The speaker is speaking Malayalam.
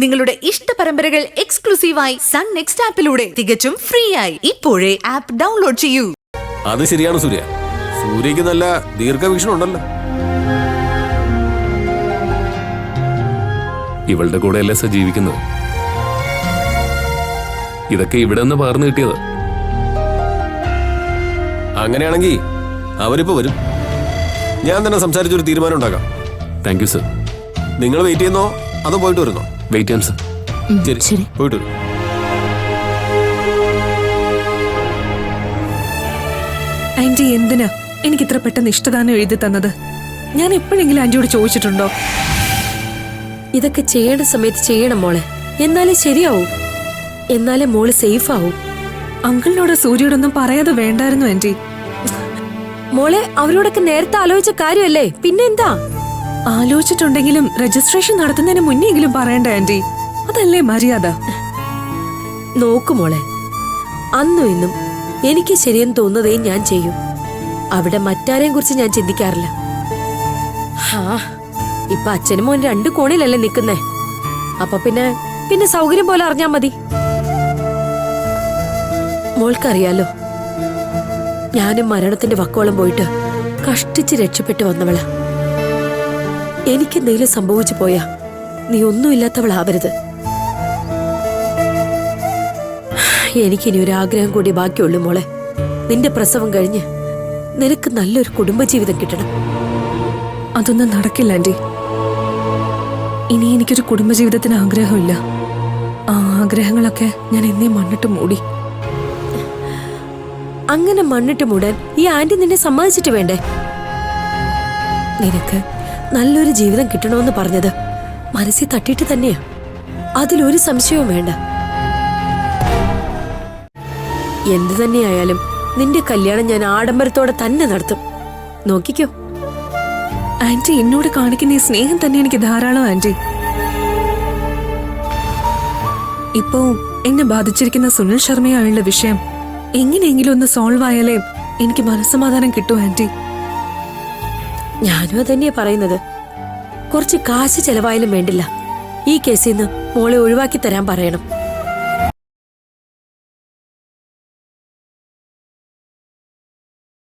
നിങ്ങളുടെ ഇഷ്ട പരമ്പരകൾ എക്സ്ക്ലൂസീവായി സൺ നെക്സ്റ്റ് ആപ്പിലൂടെ തികച്ചും ഫ്രീ ആയി ഇപ്പോഴേ ആപ്പ് ഡൗൺലോഡ് ചെയ്യൂ. അത് ശരിയാണ് സൂര്യ. സൂര്യക്ക് നല്ല ദീർഘവീക്ഷണം ഉണ്ടല്ലോ. ഇവളുടെ കൂടെ അല്ലേ സർ ജീവിക്കുന്നത്. ഇതൊക്കെ ഇവിടെ നിന്ന് പകർന്നു കിട്ടിയത്. അങ്ങനെയാണെങ്കിൽ അവരിപ്പോ വരും. ഞാൻ തന്നെ സംസാരിച്ചൊരു തീരുമാനം ഉണ്ടാക്കാം. Thank you sir. നിങ്ങൾ വെയിറ്റ് ചെയ്യുന്നോ അതോ പോയിട്ട് വരുന്നോ? വെയിറ്റ് ചെയ്യാം സർ. ശരി, പോയിട്ട് വരും. ആന്റി എന്തിനാ എനിക്ക് ഇത്ര പെട്ടെന്ന് ഇഷ്ടദാനം എഴുതി തന്നത്? ഞാൻ എപ്പോഴെങ്കിലും ആന്റിയോട് ചോദിച്ചിട്ടുണ്ടോ? ഇതൊക്കെ ചെയ്യേണ്ട സമയത്ത് ചെയ്യണം മോളെ, എന്നാലേ ശരിയാവൂ, എന്നാലേ മോള് സേഫ് ആവും. അങ്കിളിനോട് സൂര്യയോടൊന്നും പറയാതെ വേണ്ടായിരുന്നു ആന്റി. മോളെ അവരോടൊക്കെ നേരത്തെ ആലോചിച്ച കാര്യമല്ലേ, പിന്നെന്താ? ആലോചിച്ചിട്ടുണ്ടെങ്കിലും രജിസ്ട്രേഷൻ നടത്തുന്നതിന് മുന്നെങ്കിലും പറയണ്ട ആന്റി, അതല്ലേ മര്യാദ. നോക്കു മോളെ, അന്നും ഇന്നും എനിക്ക് ശരിയെന്ന് തോന്നുന്നതേ ഞാൻ ചെയ്യും. അവിടെ മറ്റാരെയും കുറിച്ച് ഞാൻ ചിന്തിക്കാറില്ല. ഇപ്പൊ അച്ഛനും മോൻ രണ്ടു കോണിലല്ലേ നിക്കുന്നേ, അപ്പൊ പിന്നെ സൗകര്യം പോലെ അറിഞ്ഞാ മതി. മോൾക്കറിയാലോ, ഞാനും മരണത്തിന്റെ വക്കോളം പോയിട്ട് കഷ്ടിച്ച് രക്ഷപ്പെട്ടു വന്നവളാ. എനിക്കെന്തെങ്കിലും സംഭവിച്ചു പോയാ നീ ഒന്നുമില്ലാത്തവളാവരുത്. എനിക്കിനി ഒരു ആഗ്രഹം കൂടി ബാക്കിയുള്ളൂ മോളെ. നിന്റെ പ്രസവം കഴിഞ്ഞ് നിനക്ക് നല്ലൊരു കുടുംബജീവിതം കിട്ടണം. അതൊന്നും നടക്കില്ല ആന്റി. ഇനി എനിക്കൊരു കുടുംബജീവിതത്തിന് ആഗ്രഹമില്ല. ആ ആഗ്രഹങ്ങളൊക്കെ ഞാൻ എന്നേ മണ്ണിട്ട് മൂടി. അങ്ങനെ മണ്ണിട്ട് മൂടാൻ ഈ ആന്റി നിന്നെ സമ്മതിച്ചിട്ട് വേണ്ടേ? നിനക്ക് നല്ലൊരു ജീവിതം കിട്ടണമെന്ന് പറഞ്ഞത് മനസ്സിൽ തട്ടിയിട്ട് തന്നെയാ, അതിലൊരു സംശയവും വേണ്ട. എന്തു തന്നെയായാലും നിന്റെ കല്യാണം ഞാൻ ആഡംബരത്തോടെ തന്നെ നടത്തും, നോക്കിക്കോ. ആന്റി എന്നോട് കാണിക്കുന്ന ഈ സ്നേഹം തന്നെ എനിക്ക് ധാരാളം ആന്റി. ഇപ്പോ എന്നെ ബാധിച്ചിരിക്കുന്ന സുനിൽ ശർമ്മയായുള്ള വിഷയം എങ്ങനെയെങ്കിലും ഒന്ന് സോൾവ് ആയാലേ എനിക്ക് മനസ്സമാധാനം കിട്ടൂ ആന്റി. ഞാനും അതന്നെയാ പറയുന്നത്. കുറച്ച് കാശ് ചെലവായാലും വേണ്ടില്ല, ഈ കേസിൽ നിന്ന് മോളെ ഒഴിവാക്കി തരാൻ പറയണം.